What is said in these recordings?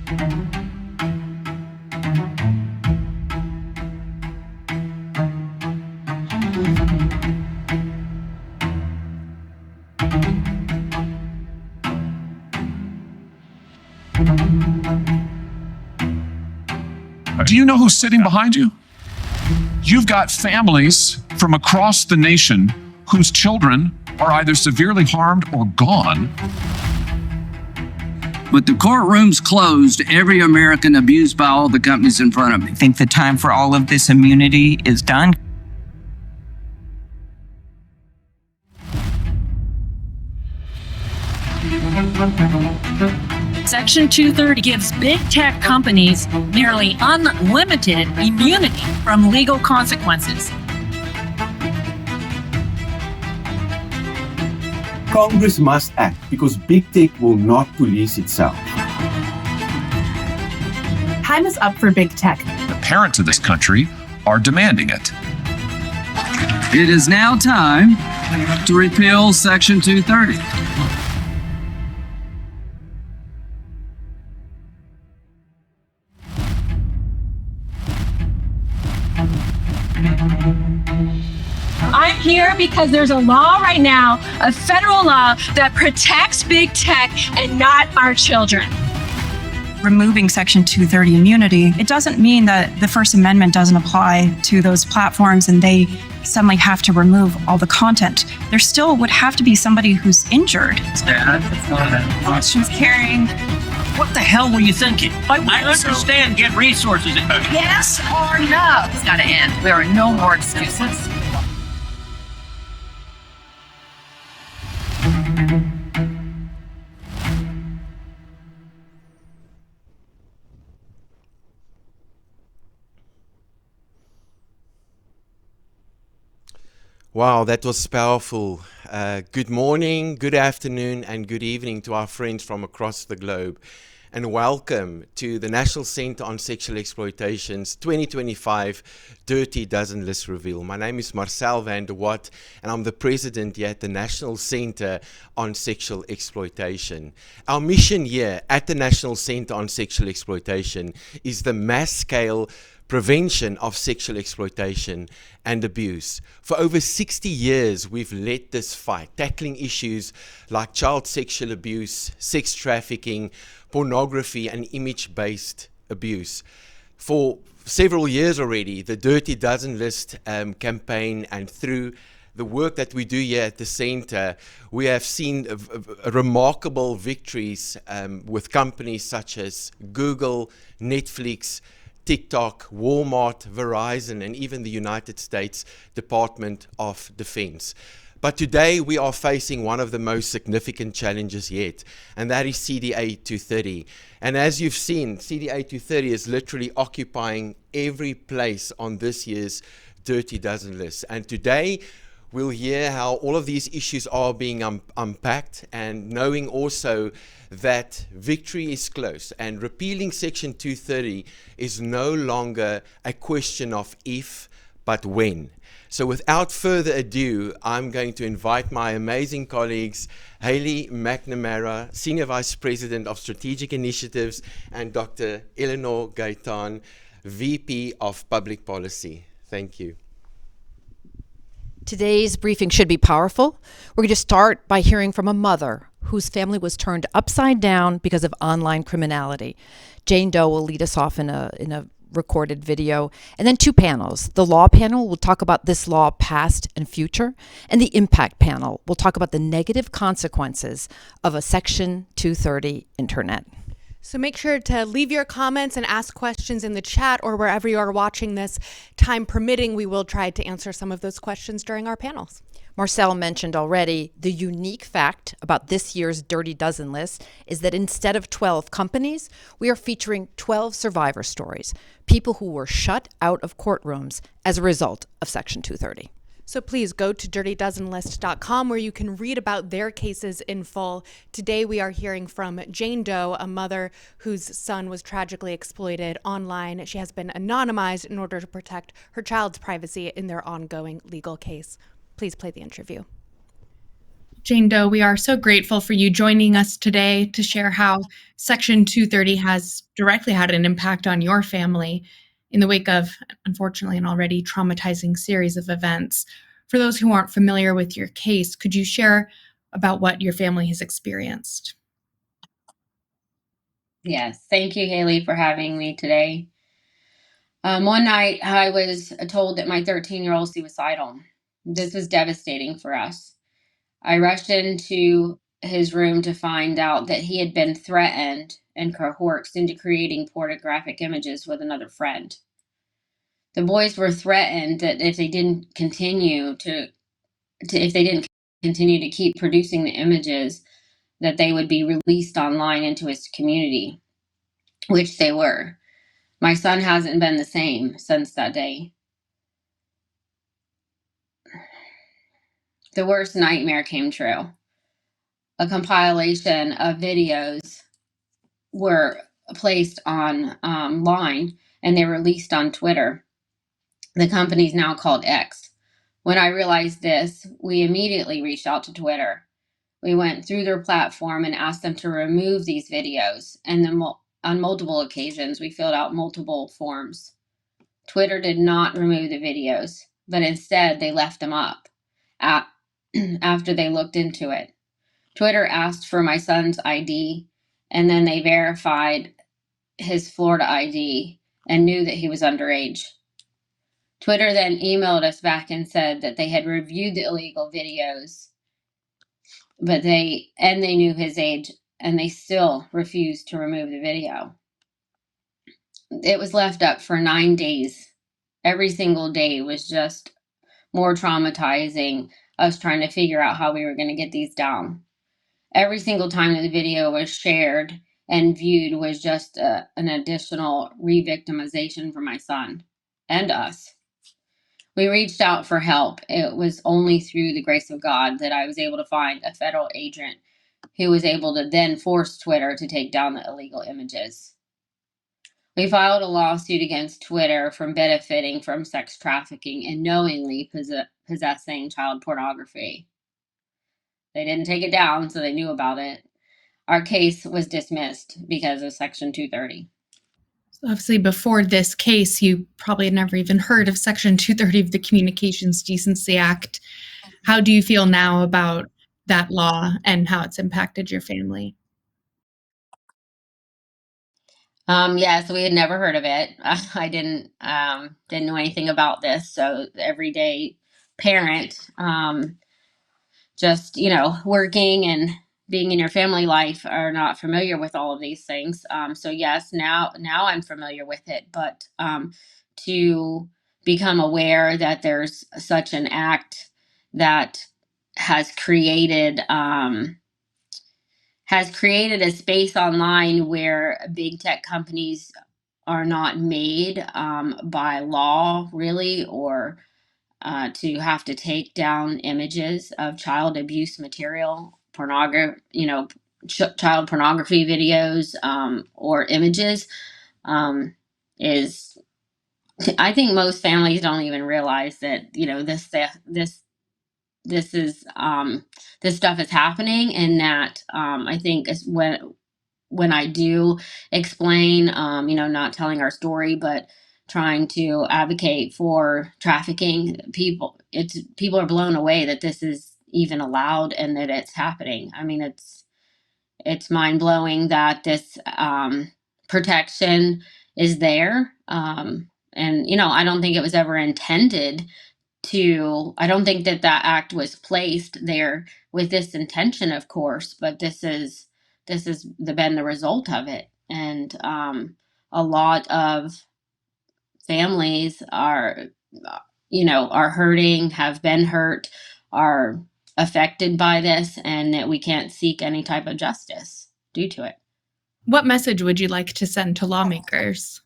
Do you know who's sitting behind you? You've got families from across the nation whose children are either severely harmed or gone. But the courtroom's closed. Every American abused by all the companies in front of me. I think the time for all of this immunity is done. Section 230 gives big tech companies nearly unlimited immunity from legal consequences. Congress must act because big tech will not police itself. Time is up for big tech. The parents of this country are demanding it. It is now time to repeal Section 230. I'm here because there's a law right now, a federal law, that protects big tech and not our children. Removing Section 230 immunity, it doesn't mean that the First Amendment doesn't apply to those platforms and they suddenly have to remove all the content. There still would have to be somebody who's injured. She was carrying. What the hell were you thinking? I understand get resources. Yes or no? It's got to end. There are no more excuses. Wow, that was powerful. Good morning, good afternoon, and good evening to our friends from across the globe. And welcome to the National Center on Sexual Exploitation's 2025 Dirty Dozen List Reveal. My name is Marcel van der Watt, and I'm the president here at the National Center on Sexual Exploitation. Our mission here at the National Center on Sexual Exploitation is the mass-scale prevention of sexual exploitation and abuse. For over 60 years, we've led this fight, tackling issues like child sexual abuse, sex trafficking, pornography, and image-based abuse. For several years already, the Dirty Dozen List campaign, and through the work that we do here at the center, we have seen remarkable victories with companies such as Google, Netflix, TikTok, Walmart, Verizon, and even the United States Department of Defense. But today we are facing one of the most significant challenges yet, and that is CDA 230. And as you've seen, CDA 230 is literally occupying every place on this year's Dirty Dozen list. And today we'll hear how all of these issues are being unpacked, and knowing also that victory is close, and repealing Section 230 is no longer a question of if, but when. So without further ado, I'm going to invite my amazing colleagues, Haley McNamara, Senior Vice President of Strategic Initiatives, and Dr. Eleanor Gaitan, VP of Public Policy. Thank you. Today's briefing should be powerful. We're going to start by hearing from a mother whose family was turned upside down because of online criminality. Jane Doe will lead us off in a recorded video, and then two panels. The law panel will talk about this law past and future, and the impact panel will talk about the negative consequences of a Section 230 internet. So make sure to leave your comments and ask questions in the chat or wherever you are watching this. Time permitting, we will try to answer some of those questions during our panels. Marcel mentioned already the unique fact about this year's Dirty Dozen list is that instead of 12 companies, we are featuring 12 survivor stories, people who were shut out of courtrooms as a result of Section 230. So please go to dirtydozenlist.com where you can read about their cases in full. Today we are hearing from Jane Doe, a mother whose son was tragically exploited online. She has been anonymized in order to protect her child's privacy in their ongoing legal case. Please play the interview. Jane Doe, we are so grateful for you joining us today to share how Section 230 has directly had an impact on your family in the wake of, unfortunately, an already traumatizing series of events. For those who aren't familiar with your case, could you share about what your family has experienced? Yes, thank you, Haley, for having me today. One night, I was told that my 13-year-old suicidal. This was devastating for us. I rushed into his room to find out that he had been threatened and coerced into creating pornographic images with another friend. The boys were threatened that if they didn't continue to keep producing the images, that they would be released online into his community, which they were. My son hasn't been the same since that day. The worst nightmare came true. A compilation of videos were placed on line, and they were released on Twitter. The company's now called X. When I realized this, we immediately reached out to Twitter. We went through their platform and asked them to remove these videos, and then on multiple occasions, we filled out multiple forms. Twitter did not remove the videos, but instead they left them up after they looked into it. Twitter asked for my son's ID, and then they verified his Florida ID and knew that he was underage. Twitter then emailed us back and said that they had reviewed the illegal videos, but they knew his age, and they still refused to remove the video. It was left up for 9 days. Every single day was just more traumatizing, us trying to figure out how we were going to get these down. Every single time that the video was shared and viewed was just an additional re-victimization for my son and us. We reached out for help. It was only through the grace of God that I was able to find a federal agent who was able to then force Twitter to take down the illegal images. We filed a lawsuit against Twitter for benefiting from sex trafficking and knowingly possessing child pornography. They didn't take it down, so they knew about it. Our case was dismissed because of Section 230. So obviously, before this case, you probably had never even heard of Section 230 of the Communications Decency Act. How do you feel now about that law and how it's impacted your family? Yes, we had never heard of it. I didn't know anything about this. So the everyday parent, just working and being in your family life, are not familiar with all of these things. So yes, now I'm familiar with it, but to become aware that there's such an act that has created a space online where big tech companies are not made by law, really, or to have to take down images of child abuse material, child pornography videos or images, is. I think most families don't even realize that this stuff is happening, and that I think when I do explain, not telling our story, but trying to advocate for trafficking, people are blown away that this is even allowed and that it's happening. I mean, it's mind blowing that this protection is there. And I don't think it was ever intended I don't think that act was placed there with this intention, of course, but this has been the result of it. And a lot of families are hurting, have been hurt, are affected by this, and that we can't seek any type of justice due to it. What message would you like to send to lawmakers?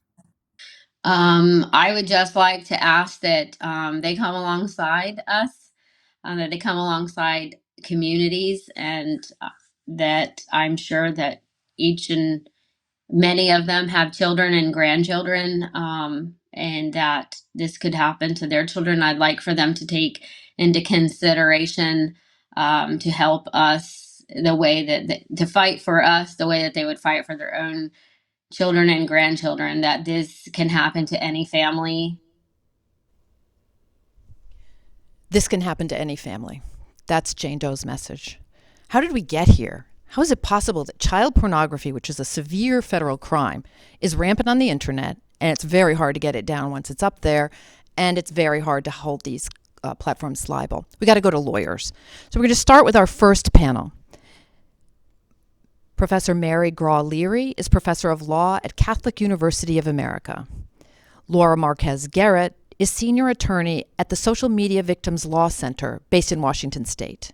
I would just like to ask that they come alongside us, that they come alongside communities, and that I'm sure that each and many of them have children and grandchildren, and that this could happen to their children. I'd like for them to take into consideration to help us the way to fight for us the way that they would fight for their own children and grandchildren, that this can happen to any family. This can happen to any family. That's Jane Doe's message. How did we get here? How is it possible that child pornography, which is a severe federal crime, is rampant on the internet, and it's very hard to get it down once it's up there, and it's very hard to hold these platforms liable? We got to go to lawyers. So we're going to start with our first panel. Professor Mary Graw-Leary is professor of law at Catholic University of America. Laura Marquez Garrett is senior attorney at the Social Media Victims Law Center based in Washington State.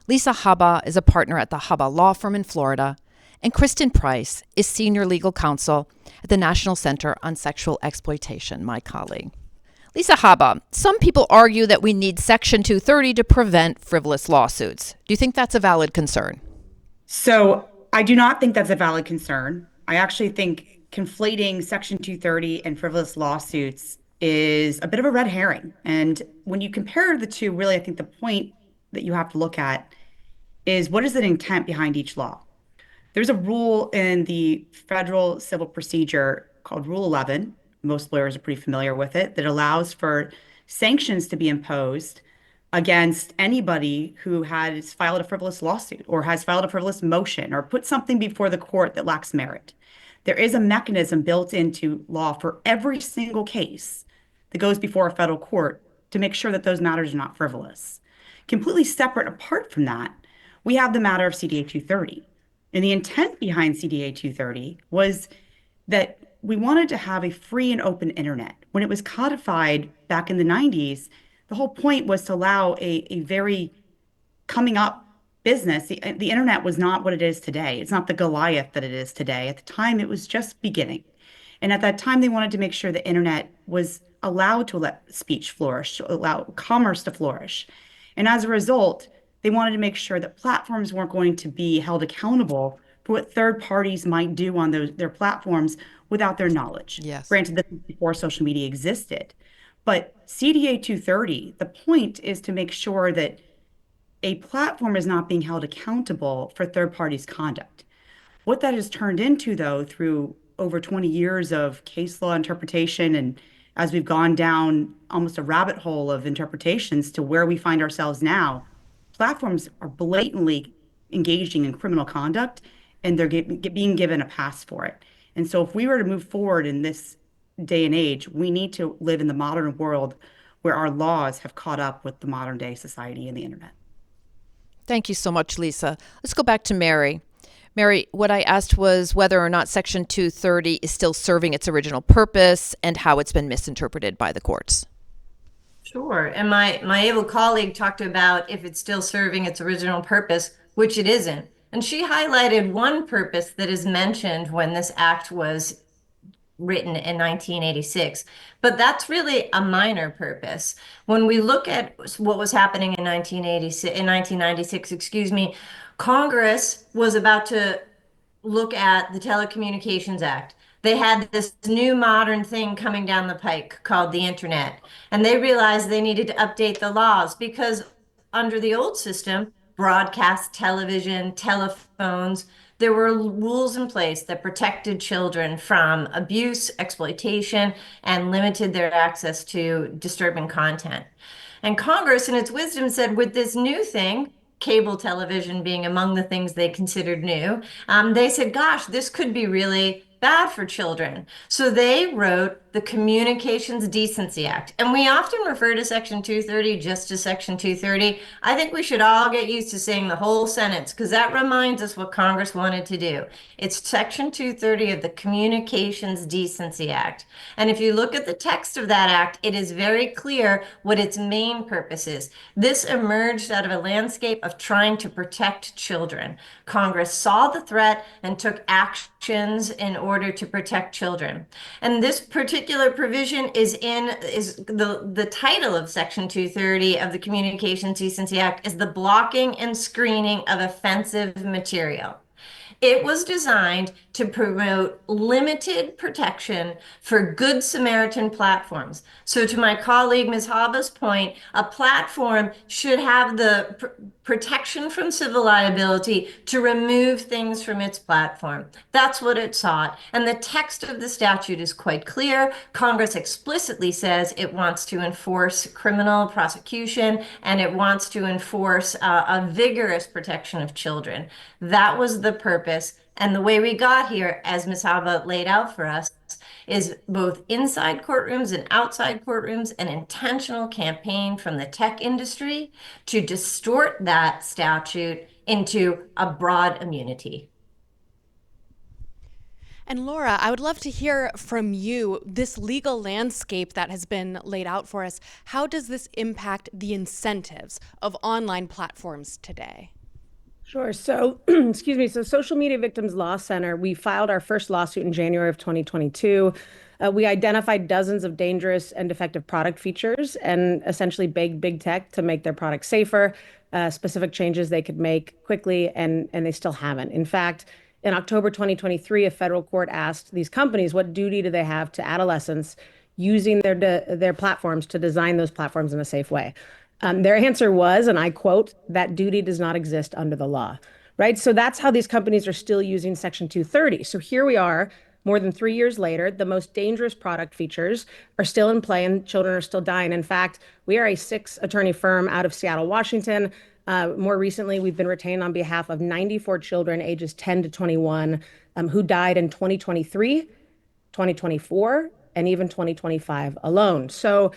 Lisa Haba is a partner at the Haba Law Firm in Florida, and Kristen Price is senior legal counsel at the National Center on Sexual Exploitation, my colleague. Lisa Haba, some people argue that we need Section 230 to prevent frivolous lawsuits. Do you think that's a valid concern? So I do not think that's a valid concern. I actually think conflating Section 230 and frivolous lawsuits is a bit of a red herring. And when you compare the two, really, I think the point that you have to look at is what is the intent behind each law? There's a rule in the federal civil procedure called Rule 11. Most lawyers are pretty familiar with it, that allows for sanctions to be imposed against anybody who has filed a frivolous lawsuit or has filed a frivolous motion or put something before the court that lacks merit. There is a mechanism built into law for every single case that goes before a federal court to make sure that those matters are not frivolous. Completely separate apart from that, we have the matter of CDA 230. And the intent behind CDA 230 was that we wanted to have a free and open internet. When it was codified back in the 90s, the whole point was to allow a very coming up business. The internet was not what it is today. It's not the Goliath that it is today. At the time, it was just beginning. And at that time, they wanted to make sure the internet was allowed to let speech flourish, to allow commerce to flourish. And as a result, they wanted to make sure that platforms weren't going to be held accountable for what third parties might do on their platforms without their knowledge. Yes. Granted, this was before social media existed. But CDA 230, the point is to make sure that a platform is not being held accountable for third parties' conduct. What that has turned into, though, through over 20 years of case law interpretation, and as we've gone down almost a rabbit hole of interpretations to where we find ourselves now, platforms are blatantly engaging in criminal conduct, and they're being given a pass for it. And so if we were to move forward in this day and age, we need to live in the modern world where our laws have caught up with the modern day society and the internet. Thank you so much, Lisa. Let's go back to Mary. Mary, what I asked was whether or not Section 230 is still serving its original purpose and how it's been misinterpreted by the courts. Sure. And my able colleague talked about if it's still serving its original purpose, which it isn't. And she highlighted one purpose that is mentioned when this act was written in 1986, but that's really a minor purpose. When we look at what was happening in 1996, Congress was about to look at the Telecommunications Act. They had this new modern thing coming down the pike called the internet, and they realized they needed to update the laws because under the old system, broadcast television, telephones, there were rules in place that protected children from abuse, exploitation, and limited their access to disturbing content. And Congress, in its wisdom, said with this new thing, cable television being among the things they considered new, they said, gosh, this could be really bad for children. So they wrote the Communications Decency Act. And we often refer to Section 230 just as Section 230. I think we should all get used to saying the whole sentence because that reminds us what Congress wanted to do. It's Section 230 of the Communications Decency Act. And if you look at the text of that act, it is very clear what its main purpose is. This emerged out of a landscape of trying to protect children. Congress saw the threat and took actions in order to protect children. And this particular provision is the title of Section 230 of the Communications Decency Act is the blocking and screening of offensive material. It was designed to promote limited protection for Good Samaritan platforms. So to my colleague, Ms. Haba's point, a platform should have the protection from civil liability to remove things from its platform. That's what it sought. And the text of the statute is quite clear. Congress explicitly says it wants to enforce criminal prosecution and it wants to enforce a vigorous protection of children. That was the purpose. And the way we got here, as Ms. Haba laid out for us, is both inside courtrooms and outside courtrooms, an intentional campaign from the tech industry to distort that statute into a broad immunity. And Laura, I would love to hear from you this legal landscape that has been laid out for us. How does this impact the incentives of online platforms today? Sure. So, excuse me. So, Social Media Victims Law Center, we filed our first lawsuit in January of 2022. We identified dozens of dangerous and defective product features and essentially begged big tech to make their products safer, specific changes they could make quickly, and they still haven't. In fact, in October 2023, a federal court asked these companies what duty do they have to adolescents using their platforms to design those platforms in a safe way. Their answer was, and I quote, "That duty does not exist under the law," right? So that's how these companies are still using Section 230. So here we are, more than 3 years later, the most dangerous product features are still in play and children are still dying. In fact, we are a 6-attorney firm out of Seattle, Washington. More recently, we've been retained on behalf of 94 children ages 10 to 21 who died in 2023, 2024, and even 2025 alone. So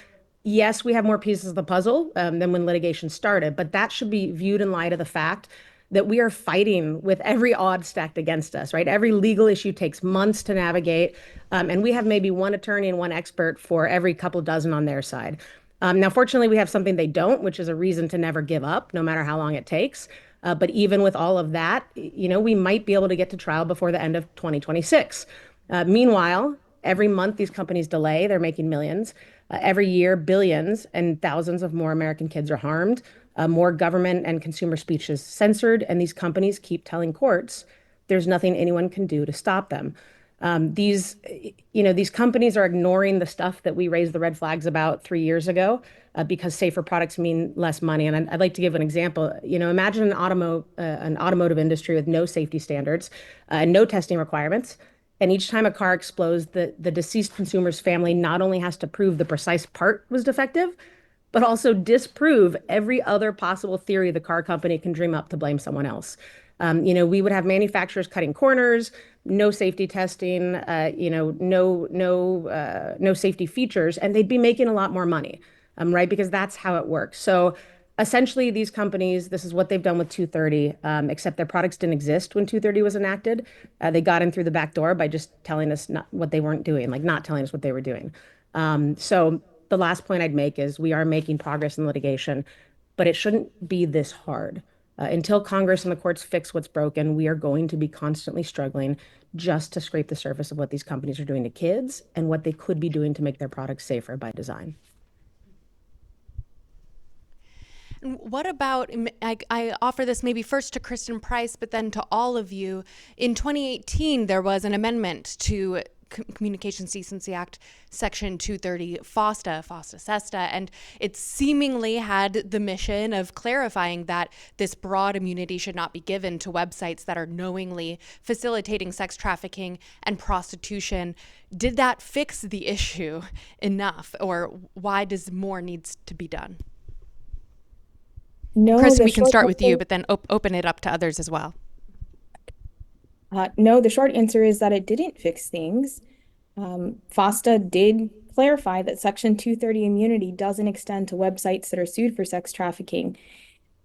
yes, we have more pieces of the puzzle than when litigation started, but that should be viewed in light of the fact that we are fighting with every odd stacked against us, right? Every legal issue takes months to navigate, and we have maybe one attorney and one expert for every couple dozen on their side. Now, fortunately, we have something they don't, which is a reason to never give up, no matter how long it takes. But even with all of that, we might be able to get to trial before the end of 2026. Meanwhile, every month these companies delay, they're making millions. Every year, billions and thousands of more American kids are harmed. More government and consumer speech is censored, and these companies keep telling courts there's nothing anyone can do to stop them. These companies are ignoring the stuff that we raised the red flags about 3 years ago because safer products mean less money. And I'd like to give an example. Imagine an automotive industry with no safety standards and no testing requirements. And each time a car explodes, the deceased consumer's family not only has to prove the precise part was defective, but also disprove every other possible theory the car company can dream up to blame someone else. We would have manufacturers cutting corners, no safety testing, no safety features, and they'd be making a lot more money, right? Because that's how it works. So essentially, these companies, this is what they've done with 230, except their products didn't exist when 230 was enacted. They got in through the back door by just telling us what they weren't doing, like not telling us what they were doing. So the last point I'd make is we are making progress in litigation, but it shouldn't be this hard. Until Congress and the courts fix what's broken, we are going to be constantly struggling just to scrape the surface of what these companies are doing to kids and what they could be doing to make their products safer by design. What about, I offer this maybe first to Kristen Price, but then to all of you. In 2018, there was an amendment to Communications Decency Act, Section 230 FOSTA SESTA, and it seemingly had the mission of clarifying that this broad immunity should not be given to websites that are knowingly facilitating sex trafficking and prostitution. Did that fix the issue enough, or why does more needs to be done? No, Kristen, we can start with you, but then open it up to others as well. No, the short answer is that it didn't fix things. FOSTA did clarify that Section 230 immunity doesn't extend to websites that are sued for sex trafficking.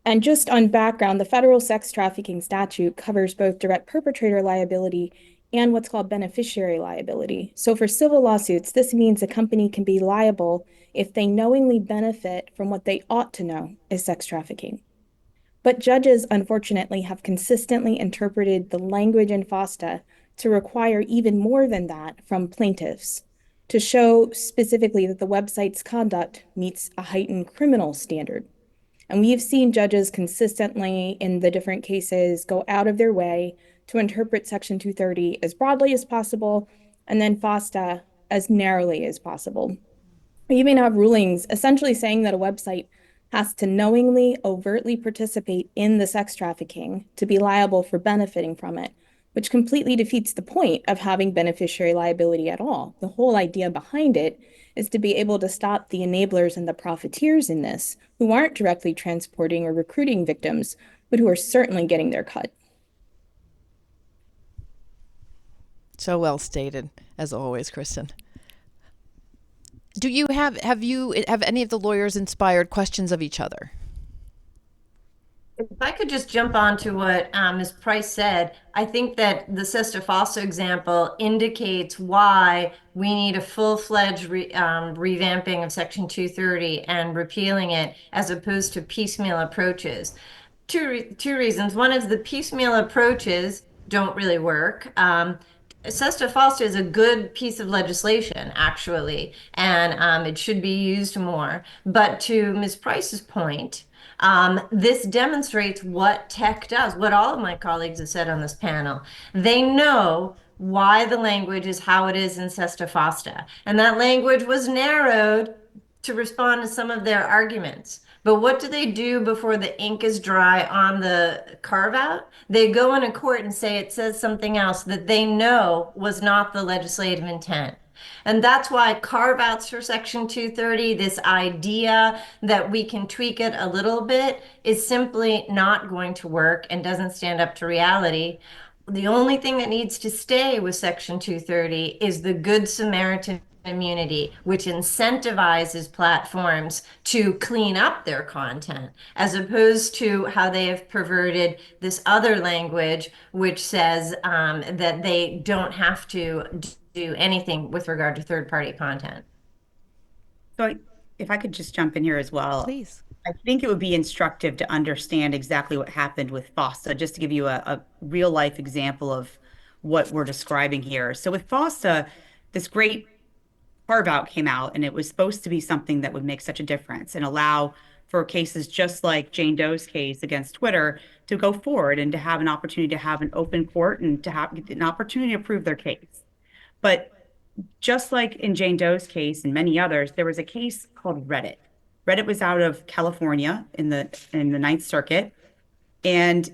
And just on background, the federal sex trafficking statute covers both direct perpetrator liability and what's called beneficiary liability. So for civil lawsuits, this means a company can be liable if they knowingly benefit from what they ought to know is sex trafficking. But judges, unfortunately, have consistently interpreted the language in FOSTA to require even more than that from plaintiffs, to show specifically that the website's conduct meets a heightened criminal standard. And we have seen judges consistently in the different cases go out of their way to interpret Section 230 as broadly as possible, and then FOSTA as narrowly as possible. We even have rulings essentially saying that a website has to knowingly, overtly participate in the sex trafficking to be liable for benefiting from it, which completely defeats the point of having beneficiary liability at all. The whole idea behind it is to be able to stop the enablers and the profiteers in this, who aren't directly transporting or recruiting victims, but who are certainly getting their cut. So well stated, as always, Kristen. Do you have any of the lawyers inspired questions of each other? If I could just jump on to what Ms. Price said, I think that the Sesta Fossa example indicates why we need a full-fledged revamping of Section 230 and repealing it as opposed to piecemeal approaches. Two reasons. One is the piecemeal approaches don't really work. Sesta Fossa is a good piece of legislation, actually, and it should be used more. But to Ms. Price's point, this demonstrates what tech does, what all of my colleagues have said on this panel. They know why the language is how it is in Sesta Fossa, and that language was narrowed to respond to some of their arguments. But what do they do before the ink is dry on the carve out? They go into court and say it says something else that they know was not the legislative intent. And that's why carve outs for Section 230, this idea that we can tweak it a little bit, is simply not going to work and doesn't stand up to reality. The only thing that needs to stay with Section 230 is the Good Samaritan immunity, which incentivizes platforms to clean up their content, as opposed to how they have perverted this other language, which says that they don't have to do anything with regard to third-party content. So if I could just jump in here as well. Please. I think it would be instructive to understand exactly what happened with FOSTA, just to give you a real life example of what we're describing here. So with FOSTA, this great carve out came out, and it was supposed to be something that would make such a difference and allow for cases just like Jane Doe's case against Twitter to go forward and to have an opportunity to have an open court and to have an opportunity to prove their case. But just like in Jane Doe's case and many others, there was a case called Reddit. Reddit was out of California in the Ninth Circuit, and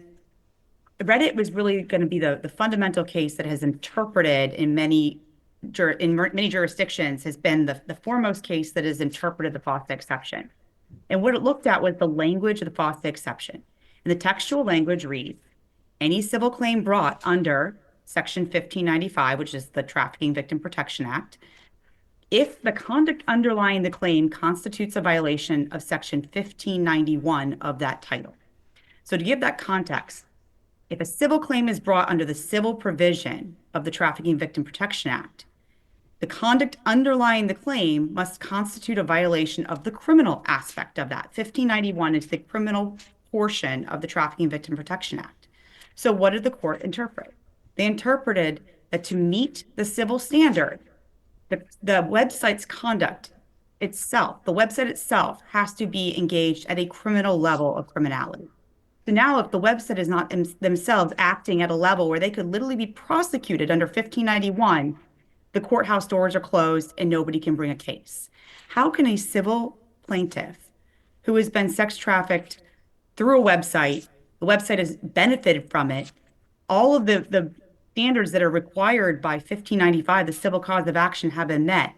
Reddit was really going to be the fundamental case that has interpreted in many jurisdictions, has been the foremost case that has interpreted the FOSTA exception. And what it looked at was the language of the FOSTA exception. And the textual language reads, any civil claim brought under Section 1595, which is the Trafficking Victim Protection Act, if the conduct underlying the claim constitutes a violation of Section 1591 of that title. So to give that context, if a civil claim is brought under the civil provision of the Trafficking Victim Protection Act, the conduct underlying the claim must constitute a violation of the criminal aspect of that. 1591 is the criminal portion of the Trafficking Victim Protection Act. So what did the court interpret? They interpreted that to meet the civil standard, the website's conduct itself, the website itself has to be engaged at a criminal level of criminality. So now if the website is not themselves acting at a level where they could literally be prosecuted under 1591, the courthouse doors are closed and nobody can bring a case. How can a civil plaintiff who has been sex trafficked through a website, the website has benefited from it, all of the standards that are required by 1595, the civil cause of action, have been met,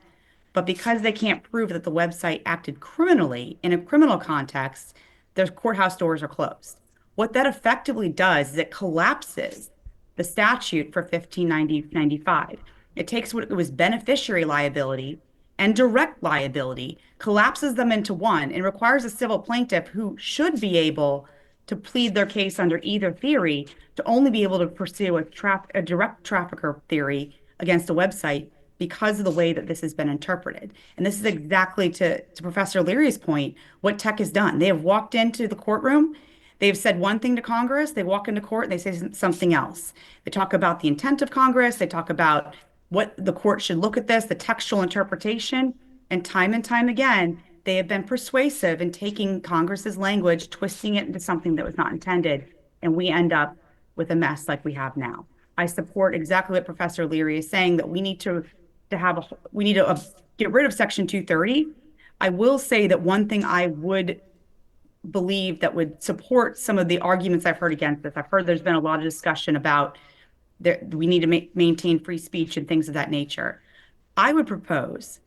but because they can't prove that the website acted criminally in a criminal context, the courthouse doors are closed. What that effectively does is it collapses the statute for 1595. It takes what was beneficiary liability and direct liability, collapses them into one, and requires a civil plaintiff who should be able to plead their case under either theory to only be able to pursue a direct trafficker theory against a website because of the way that this has been interpreted. And this is exactly, to Professor Leary's point, what tech has done. They have walked into the courtroom, they've said one thing to Congress, they walk into court, and they say something else. They talk about the intent of Congress, they talk about what the court should look at this, the textual interpretation, and time again, they have been persuasive in taking Congress's language, twisting it into something that was not intended, and we end up with a mess like we have now. I support exactly what Professor Leary is saying, that we need to get rid of Section 230. I will say that one thing I would believe that would support some of the arguments I've heard against this. I've heard there's been a lot of discussion about we need to maintain free speech and things of that nature. I would propose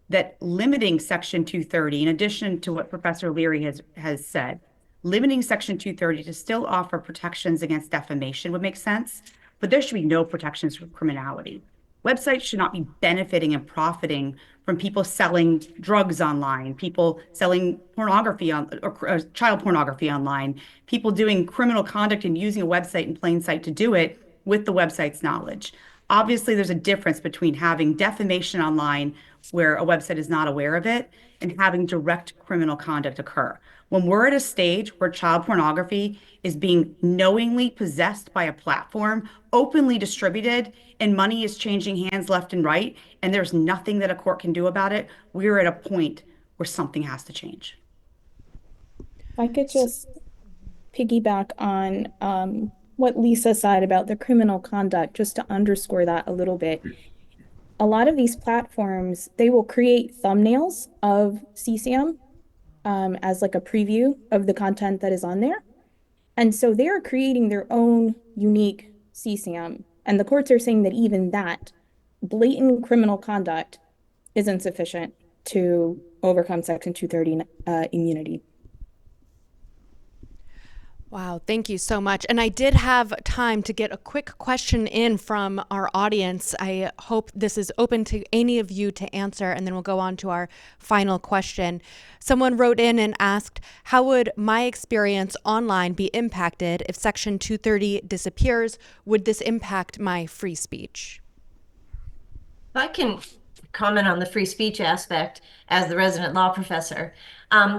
that limiting Section 230, in addition to what Professor Leary has said, limiting Section 230 to still offer protections against defamation would make sense, but there should be no protections for criminality. Websites should not be benefiting and profiting from people selling drugs online, people selling pornography or child pornography online, people doing criminal conduct and using a website in plain sight to do it with the website's knowledge. Obviously, there's a difference between having defamation online where a website is not aware of it and having direct criminal conduct occur. When we're at a stage where child pornography is being knowingly possessed by a platform, openly distributed, and money is changing hands left and right, and there's nothing that a court can do about it, we're at a point where something has to change. If I could just piggyback on what Lisa said about the criminal conduct, just to underscore that a little bit. A lot of these platforms, they will create thumbnails of CCM as like a preview of the content that is on there. And so they're creating their own unique CCM. And the courts are saying that even that blatant criminal conduct isn't sufficient to overcome Section 230 immunity. Wow, thank you so much. And I did have time to get a quick question in from our audience. I hope this is open to any of you to answer, and then we'll go on to our final question. Someone wrote in and asked, how would my experience online be impacted if Section 230 disappears? Would this impact my free speech? If I can comment on the free speech aspect as the resident law professor.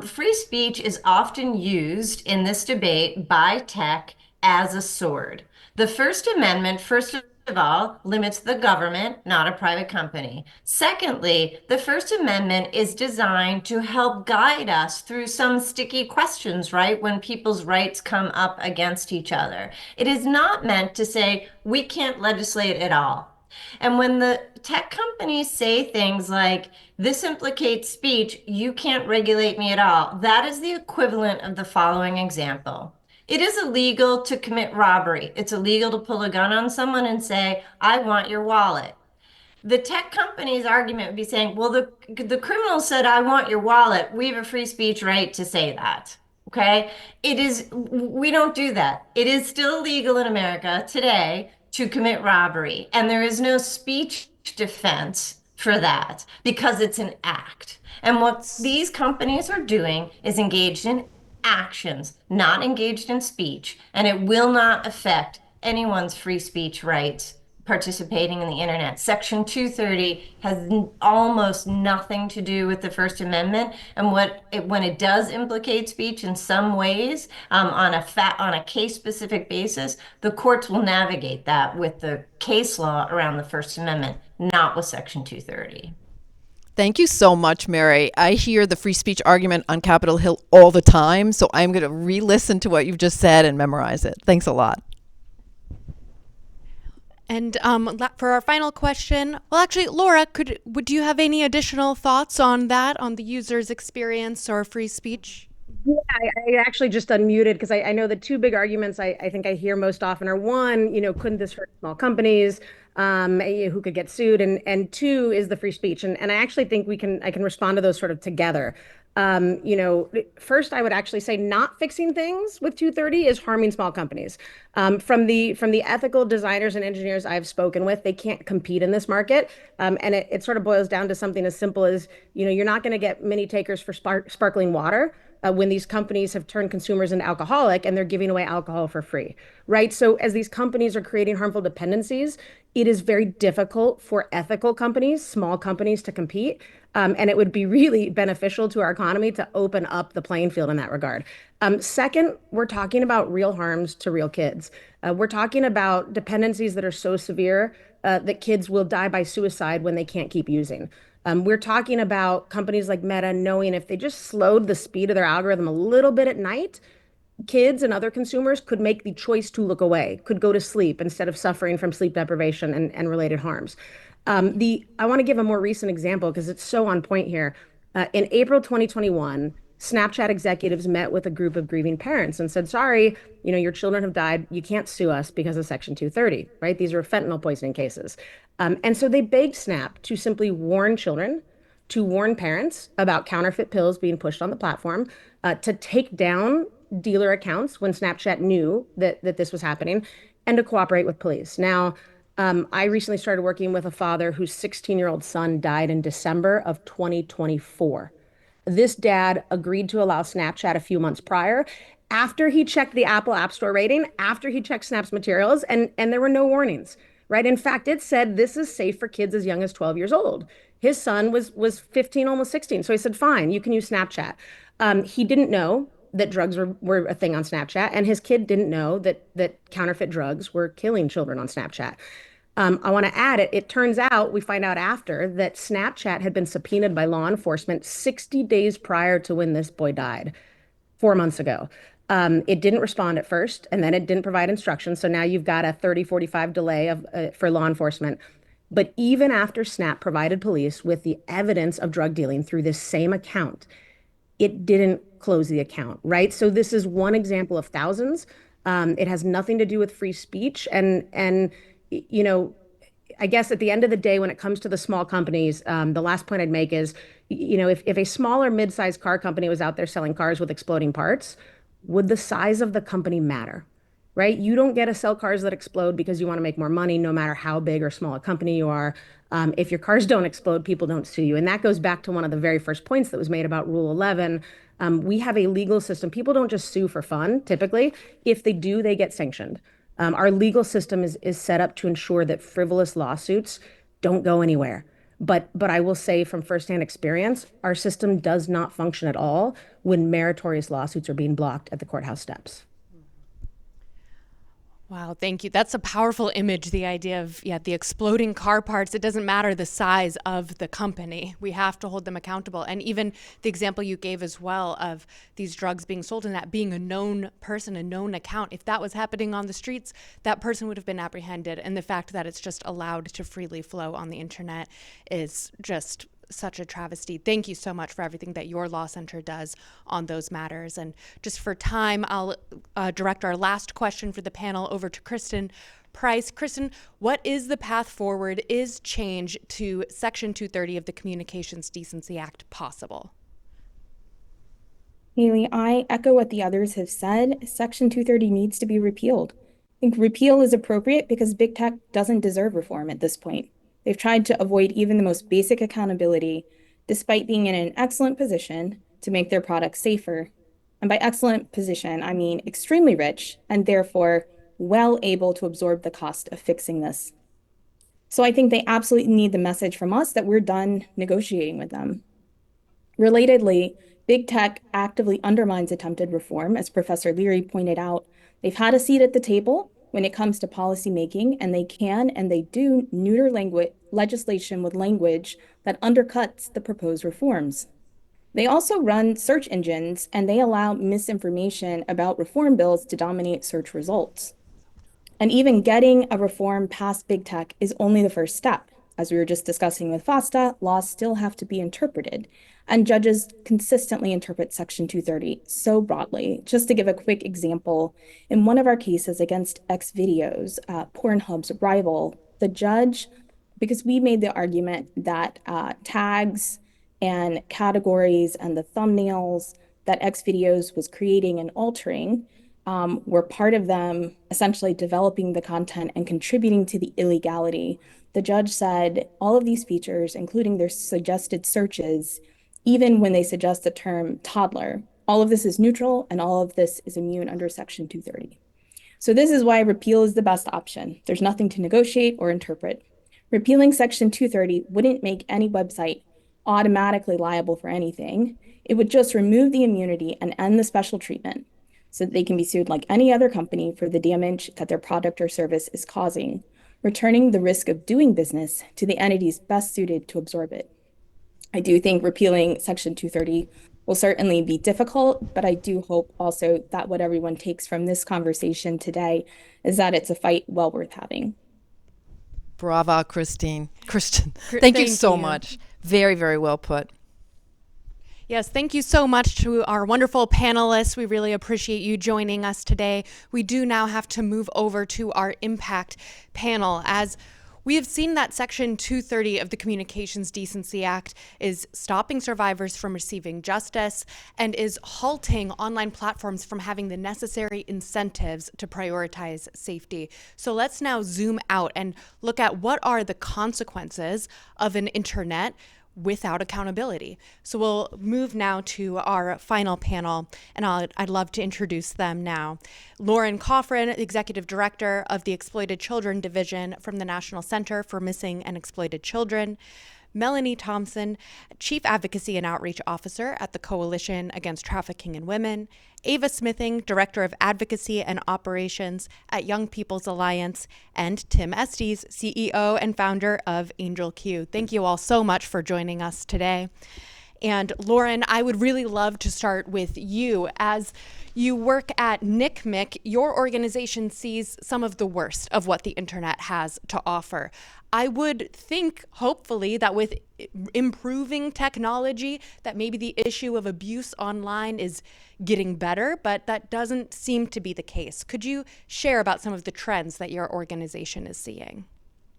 Free speech is often used in this debate by tech as a sword. The First Amendment, first of all, limits the government, not a private company. Secondly, the First Amendment is designed to help guide us through some sticky questions, right? When people's rights come up against each other. It is not meant to say we can't legislate at all. And when the tech companies say things like, this implicates speech, you can't regulate me at all, that is the equivalent of the following example. It is illegal to commit robbery. It's illegal to pull a gun on someone and say, I want your wallet. The tech company's argument would be saying, well, the criminal said, I want your wallet. We have a free speech right to say that. Okay? We don't do that. It is still illegal in America today to commit robbery. And there is no speech defense for that because it's an act. And what these companies are doing is engaged in actions, not engaged in speech. And it will not affect anyone's free speech rights participating in the internet. Section 230 has almost nothing to do with the First Amendment, and when it does implicate speech in some ways, on a case-specific basis, the courts will navigate that with the case law around the First Amendment, not with Section 230. Thank you so much, Mary. I hear the free speech argument on Capitol Hill all the time, so I'm going to re-listen to what you've just said and memorize it. Thanks a lot. And for our final question, well, actually, Laura, would you have any additional thoughts on that, on the user's experience or free speech? Yeah, I actually just unmuted because I know the two big arguments I think I hear most often are, one, couldn't this hurt small companies who could get sued? And two is the free speech. And I actually think I can respond to those sort of together. First, I would actually say not fixing things with 230 is harming small companies. From the ethical designers and engineers I've spoken with, they can't compete in this market. And it sort of boils down to something as simple as, you're not going to get many takers for sparkling water when these companies have turned consumers into alcoholic and they're giving away alcohol for free, right? So as these companies are creating harmful dependencies, it is very difficult for ethical companies, small companies, to compete. And it would be really beneficial to our economy to open up the playing field in that regard. Second, we're talking about real harms to real kids. We're talking about dependencies that are so severe that kids will die by suicide when they can't keep using. We're talking about companies like Meta knowing if they just slowed the speed of their algorithm a little bit at night, kids and other consumers could make the choice to look away, could go to sleep instead of suffering from sleep deprivation and related harms. I want to give a more recent example because it's so on point here. In April 2021, Snapchat executives met with a group of grieving parents and said, sorry, your children have died. You can't sue us because of Section 230, right? These are fentanyl poisoning cases. And so they begged Snap to simply warn children, to warn parents about counterfeit pills being pushed on the platform, to take down dealer accounts when Snapchat knew that this was happening, and to cooperate with police. Now, I recently started working with a father whose 16-year-old son died in December of 2024. This dad agreed to allow Snapchat a few months prior after he checked the Apple App Store rating, after he checked Snap's materials, and there were no warnings, right? In fact, it said this is safe for kids as young as 12 years old. His son was 15, almost 16. So he said, fine, you can use Snapchat. He didn't know that drugs were a thing on Snapchat, and his kid didn't know that counterfeit drugs were killing children on Snapchat. I want to add it turns out, we find out after, that Snapchat had been subpoenaed by law enforcement 60 days prior to when this boy died, 4 months ago. It didn't respond at first, and then it didn't provide instructions. So now you've got a 30, 45 delay for law enforcement. But even after Snap provided police with the evidence of drug dealing through this same account, it didn't close the account, right? So this is one example of thousands. It has nothing to do with free speech. And I guess at the end of the day, when it comes to the small companies, the last point I'd make is, if a small or mid-sized car company was out there selling cars with exploding parts, would the size of the company matter? Right? You don't get to sell cars that explode because you want to make more money, no matter how big or small a company you are. If your cars don't explode, people don't sue you. And that goes back to one of the very first points that was made about Rule 11. We have a legal system. People don't just sue for fun, typically. If they do, they get sanctioned. Our legal system is set up to ensure that frivolous lawsuits don't go anywhere. But I will say from firsthand experience, our system does not function at all when meritorious lawsuits are being blocked at the courthouse steps. Wow, thank you. That's a powerful image, the idea of, the exploding car parts. It doesn't matter the size of the company. We have to hold them accountable. And even the example you gave as well of these drugs being sold and that being a known person, a known account. If that was happening on the streets, that person would have been apprehended. And the fact that it's just allowed to freely flow on the internet is just such a travesty. Thank you so much for everything that your law center does on those matters. And just for time, I'll direct our last question for the panel over to Kristen Price. Kristen, what is the path forward? Is change to Section 230 of the Communications Decency Act possible? Haley, I echo what the others have said. Section 230 needs to be repealed. I think repeal is appropriate because big tech doesn't deserve reform at this point. They've tried to avoid even the most basic accountability, despite being in an excellent position to make their products safer. And by excellent position, I mean extremely rich and therefore well able to absorb the cost of fixing this. So I think they absolutely need the message from us that we're done negotiating with them. Relatedly, big tech actively undermines attempted reform, as Professor Leary pointed out. They've had a seat at the table when it comes to policy making, and they can and they do neuter legislation with language that undercuts the proposed reforms. They also run search engines, and they allow misinformation about reform bills to dominate search results. And even getting a reform past big tech is only the first step. As we were just discussing with FOSTA, laws still have to be interpreted, and judges consistently interpret Section 230 so broadly. Just to give a quick example, in one of our cases against Xvideos, Pornhub's rival, the judge, because we made the argument that tags and categories and the thumbnails that Xvideos was creating and altering were part of them essentially developing the content and contributing to the illegality. The judge said all of these features, including their suggested searches, even when they suggest the term toddler, all of this is neutral and all of this is immune under Section 230. So this is why repeal is the best option. There's nothing to negotiate or interpret. Repealing Section 230 wouldn't make any website automatically liable for anything. It would just remove the immunity and end the special treatment so that they can be sued like any other company for the damage that their product or service is causing, returning the risk of doing business to the entities best suited to absorb it. I do think repealing Section 230 will certainly be difficult, but I do hope also that what everyone takes from this conversation today is that it's a fight well worth having. Brava, Christine. Kristen, thank you so much. Very, very well put. Yes, thank you so much to our wonderful panelists. We really appreciate you joining us today. We do now have to move over to our impact panel, as we have seen that Section 230 of the Communications Decency Act is stopping survivors from receiving justice and is halting online platforms from having the necessary incentives to prioritize safety. So let's now zoom out and look at what are the consequences of an internet without accountability. So we'll move now to our final panel, and I'd love to introduce them now. Lauren Coffrin, Executive Director of the Exploited Children Division from the National Center for Missing and Exploited Children. Melanie Thompson, Chief Advocacy and Outreach Officer at the Coalition Against Trafficking in Women. Ava Smithing, Director of Advocacy and Operations at Young People's Alliance, and Tim Estes, CEO and founder of Angel Q. Thank you all so much for joining us today. And Lauren, I would really love to start with you. As you work at NCMEC, your organization sees some of the worst of what the internet has to offer. I would think, hopefully, that with improving technology, that maybe the issue of abuse online is getting better, but that doesn't seem to be the case. Could you share about some of the trends that your organization is seeing?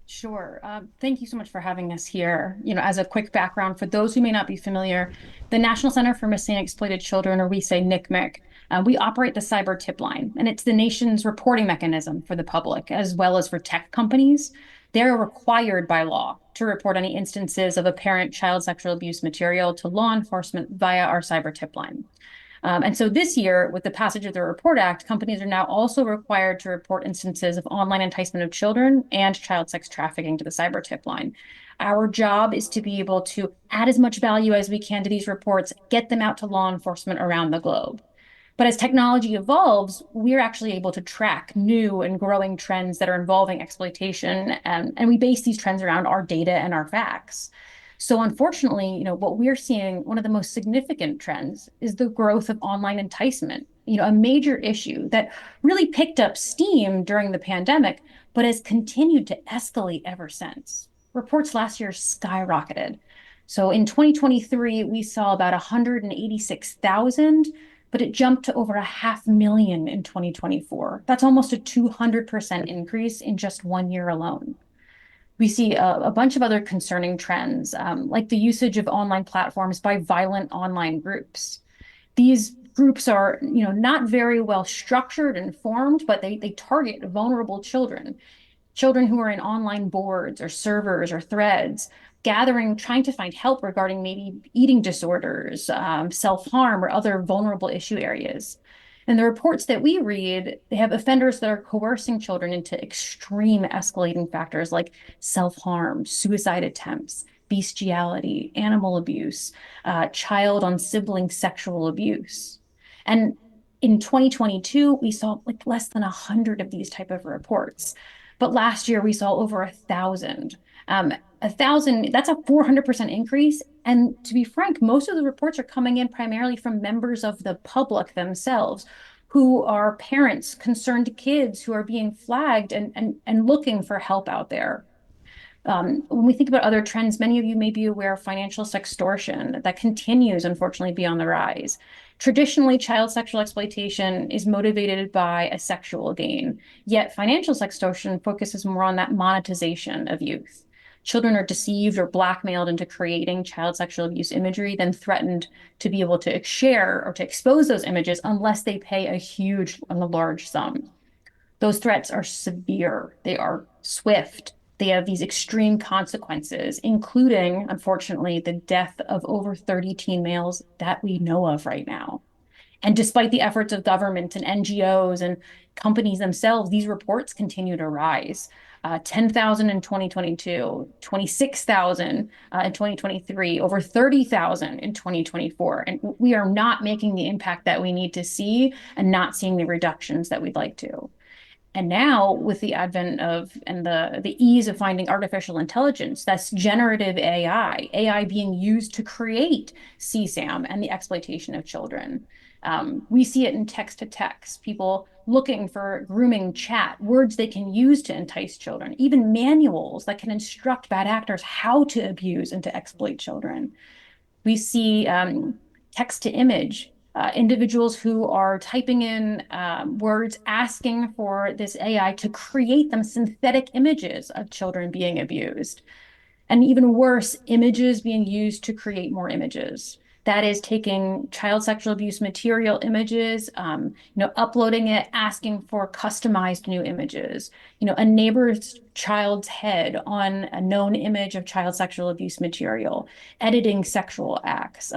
Sure. Thank you so much for having us here. As a quick background, for those who may not be familiar, the National Center for Missing and Exploited Children, or we say NCMEC, we operate the cyber tip line, and it's the nation's reporting mechanism for the public, as well as for tech companies. They're required by law to report any instances of apparent child sexual abuse material to law enforcement via our cyber tip line. And so this year, with the passage of the Report Act, companies are now also required to report instances of online enticement of children and child sex trafficking to the cyber tip line. Our job is to be able to add as much value as we can to these reports, get them out to law enforcement around the globe. But as technology evolves, we're actually able to track new and growing trends that are involving exploitation, and we base these trends around our data and our facts. So unfortunately, what we're seeing, one of the most significant trends is the growth of online enticement, a major issue that really picked up steam during the pandemic, but has continued to escalate ever since. Reports last year skyrocketed. So in 2023, we saw about 186,000, but it jumped to over 500,000 in 2024. That's almost a 200% increase in just 1 year alone. We see a bunch of other concerning trends, like the usage of online platforms by violent online groups. These groups are, not very well structured and formed, but they target vulnerable children who are in online boards or servers or threads, trying to find help regarding maybe eating disorders, self-harm, or other vulnerable issue areas. And the reports that we read, they have offenders that are coercing children into extreme escalating factors like self-harm, suicide attempts, bestiality, animal abuse, child on sibling sexual abuse. And in 2022, we saw less than 100 of these type of reports. But last year, we saw over 1,000. 1,000, that's a 400% increase. And to be frank, most of the reports are coming in primarily from members of the public themselves, who are parents, concerned kids who are being flagged and looking for help out there. When we think about other trends, many of you may be aware of financial sextortion that continues, unfortunately, be on the rise. Traditionally, child sexual exploitation is motivated by a sexual gain, yet financial sextortion focuses more on that monetization of youth. Children are deceived or blackmailed into creating child sexual abuse imagery, then threatened to be able to share or to expose those images unless they pay a huge and a large sum. Those threats are severe. They are swift. They have these extreme consequences, including, unfortunately, the death of over 30 teen males that we know of right now. And despite the efforts of government and NGOs and companies themselves, these reports continue to rise. 10,000 in 2022, 26,000 in 2023, over 30,000 in 2024. And we are not making the impact that we need to see and not seeing the reductions that we'd like to. And now, with the advent of and the ease of finding artificial intelligence, that's generative AI being used to create CSAM and the exploitation of children. We see it in text to text, people looking for grooming chat, words they can use to entice children, even manuals that can instruct bad actors how to abuse and to exploit children. We see text to image, individuals who are typing in words asking for this AI to create them synthetic images of children being abused. And even worse, images being used to create more images. That is taking child sexual abuse material images, uploading it, asking for customized new images. A neighbor's child's head on a known image of child sexual abuse material, editing sexual acts,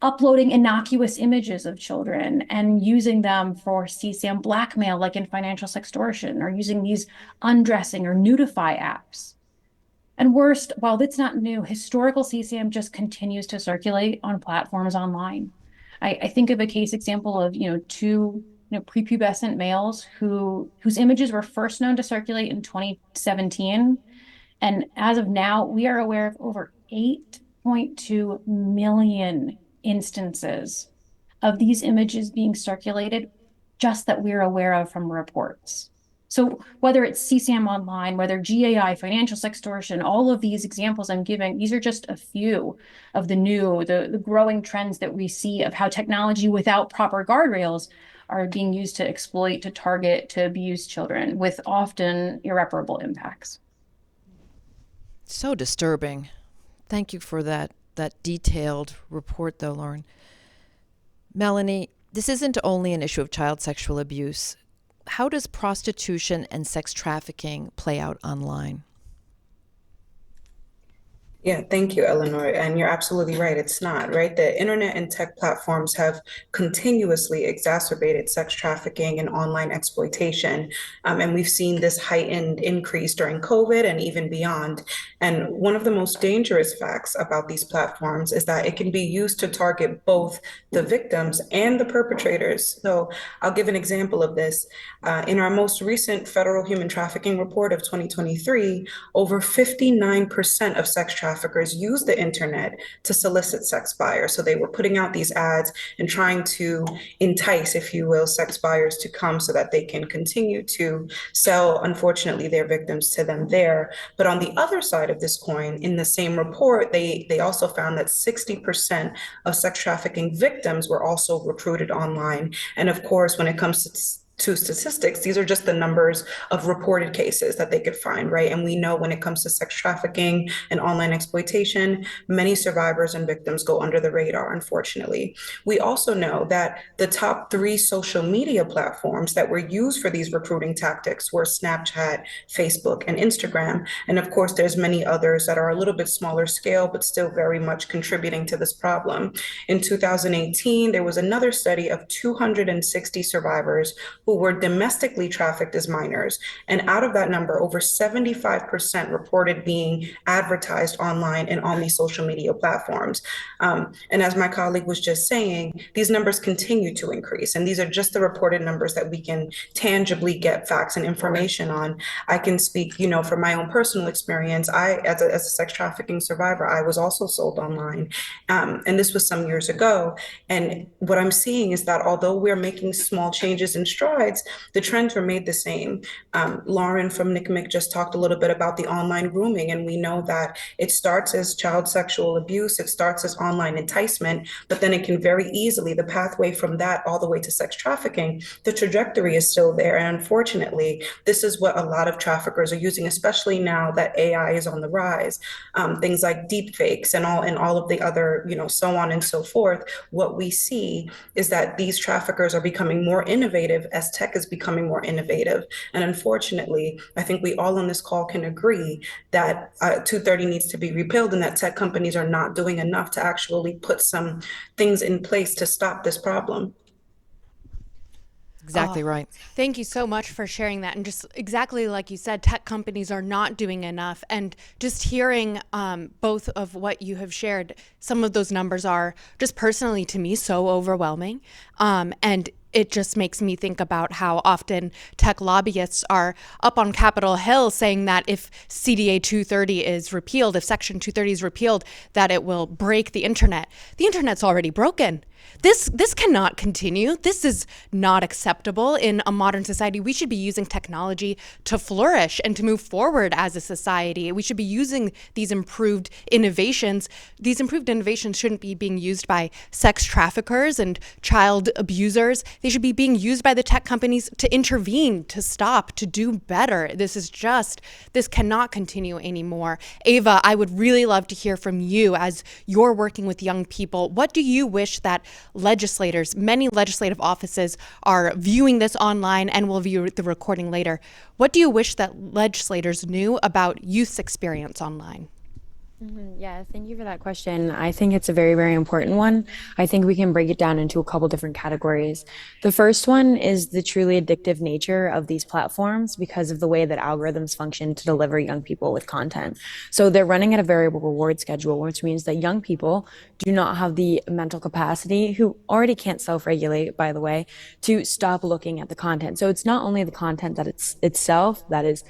uploading innocuous images of children and using them for CSAM blackmail, like in financial sextortion, or using these undressing or nudify apps. And worst, while that's not new, historical CSAM just continues to circulate on platforms online. I think of a case example of, two prepubescent males whose images were first known to circulate in 2017. And as of now, we are aware of over 8.2 million instances of these images being circulated, just that we're aware of from reports. So whether it's CSAM online, whether GAI, financial sextortion, all of these examples I'm giving, these are just a few of the growing trends that we see of how technology without proper guardrails are being used to exploit, to target, to abuse children with often irreparable impacts. So disturbing. Thank you for that detailed report, though, Lauren. Melanie, this isn't only an issue of child sexual abuse. How does prostitution and sex trafficking play out online? Yeah, thank you, Eleanor. And you're absolutely right. It's not, right? The internet and tech platforms have continuously exacerbated sex trafficking and online exploitation. And we've seen this heightened increase during COVID and even beyond. And one of the most dangerous facts about these platforms is that it can be used to target both the victims and the perpetrators. So I'll give an example of this. In our most recent federal human trafficking report of 2023, over 59% of sex traffickers use the internet to solicit sex buyers. So they were putting out these ads and trying to entice, if you will, sex buyers to come so that they can continue to sell, unfortunately, their victims to them there. But on the other side of this coin, in the same report, they also found that 60% of sex trafficking victims were also recruited online. And of course, when it comes to statistics, these are just the numbers of reported cases that they could find, right? And we know when it comes to sex trafficking and online exploitation, many survivors and victims go under the radar, unfortunately. We also know that the top 3 social media platforms that were used for these recruiting tactics were Snapchat, Facebook, and Instagram. And of course, there's many others that are a little bit smaller scale, but still very much contributing to this problem. In 2018, there was another study of 260 survivors who were domestically trafficked as minors. And out of that number, over 75% reported being advertised online and on these social media platforms. And as my colleague was just saying, these numbers continue to increase. And these are just the reported numbers that we can tangibly get facts and information on. I can speak, from my own personal experience. As a sex trafficking survivor, I was also sold online. And this was some years ago. And what I'm seeing is that although we're making small changes in strides, the trends remain the same. Lauren from NCMEC just talked a little bit about the online grooming, and we know that it starts as child sexual abuse, it starts as online enticement, but then it can very easily, the pathway from that all the way to sex trafficking, the trajectory is still there. And unfortunately, this is what a lot of traffickers are using, especially now that AI is on the rise. Things like deep fakes and all of the other, so on and so forth. What we see is that these traffickers are becoming more innovative as tech is becoming more innovative. And unfortunately, I think we all on this call can agree that 230 needs to be repealed and that tech companies are not doing enough to actually put some things in place to stop this problem. Exactly right. Thank you so much for sharing that. And just exactly like you said, tech companies are not doing enough. And just hearing both of what you have shared, some of those numbers are just personally to me so overwhelming. And it just makes me think about how often tech lobbyists are up on Capitol Hill saying that if CDA 230 is repealed, if Section 230 is repealed, that it will break the internet. The internet's already broken. This cannot continue. This is not acceptable in a modern society. We should be using technology to flourish and to move forward as a society. We should be using these improved innovations. These improved innovations shouldn't be being used by sex traffickers and child abusers. They should be being used by the tech companies to intervene, to stop, to do better. This cannot continue anymore. Ava, I would really love to hear from you as you're working with young people. What do you wish that legislators, many legislative offices are viewing this online and will view the recording later. What do you wish that legislators knew about youth's experience online? Yeah, thank you for that question. I think it's a very, very important one. I think we can break it down into a couple different categories. The first one is the truly addictive nature of these platforms because of the way that algorithms function to deliver young people with content. So they're running at a variable reward schedule, which means that young people do not have the mental capacity, who already can't self-regulate, by the way, to stop looking at the content. So it's not only the content that itself that is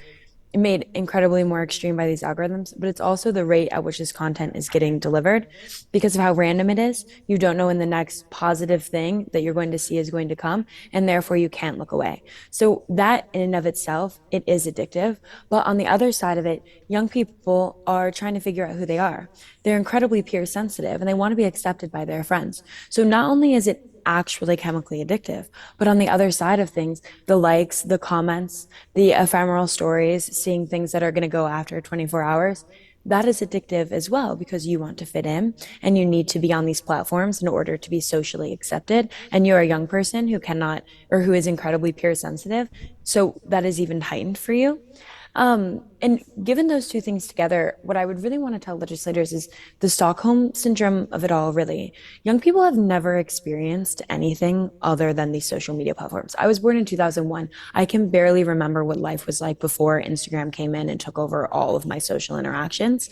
made incredibly more extreme by these algorithms, but it's also the rate at which this content is getting delivered because of how random it is. You don't know when the next positive thing that you're going to see is going to come, and therefore you can't look away. So that in and of itself, it is addictive. But on the other side of it, young people are trying to figure out who they are. They're incredibly peer sensitive and they want to be accepted by their friends. So not only is it actually chemically addictive, but on the other side of things, the likes, the comments, the ephemeral stories, seeing things that are going to go after 24 hours, that is addictive as well because you want to fit in and you need to be on these platforms in order to be socially accepted. And you're a young person who cannot, or who is incredibly peer sensitive. So that is even heightened for you. And given those two things together, what I would really want to tell legislators is the Stockholm syndrome of it all, really. Young people have never experienced anything other than these social media platforms. I was born in 2001. I can barely remember what life was like before Instagram came in and took over all of my social interactions.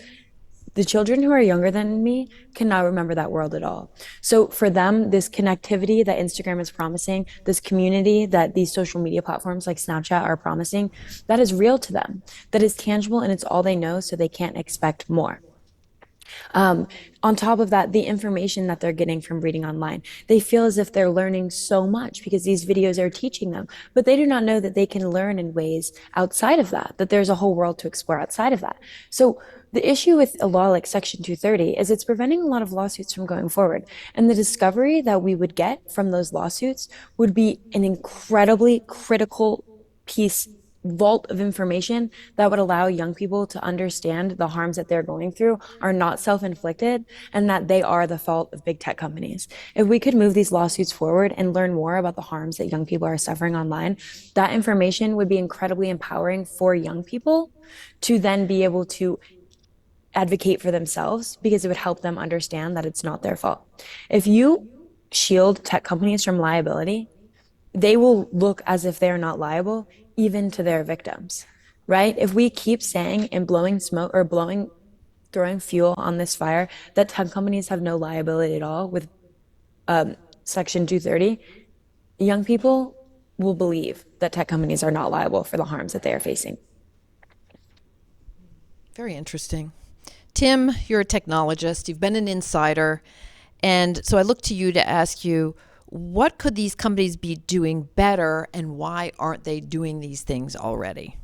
The children who are younger than me cannot remember that world at all. So for them, this connectivity that Instagram is promising, this community that these social media platforms like Snapchat are promising, that is real to them. That is tangible and it's all they know, so they can't expect more. On top of that, the information that they're getting from reading online, they feel as if they're learning so much because these videos are teaching them, but they do not know that they can learn in ways outside of that, that there's a whole world to explore outside of that. So the issue with a law like Section 230 is it's preventing a lot of lawsuits from going forward. And the discovery that we would get from those lawsuits would be an incredibly critical vault of information that would allow young people to understand the harms that they're going through are not self-inflicted and that they are the fault of big tech companies. If we could move these lawsuits forward and learn more about the harms that young people are suffering online, that information would be incredibly empowering for young people to then be able to advocate for themselves because it would help them understand that it's not their fault. If you shield tech companies from liability, they will look as if they're not liable even to their victims, right? If we keep saying and blowing smoke or throwing fuel on this fire that tech companies have no liability at all with Section 230, young people will believe that tech companies are not liable for the harms that they are facing. Very interesting. Tim, you're a technologist. You've been an insider. And so I look to you to ask you, what could these companies be doing better and why aren't they doing these things already?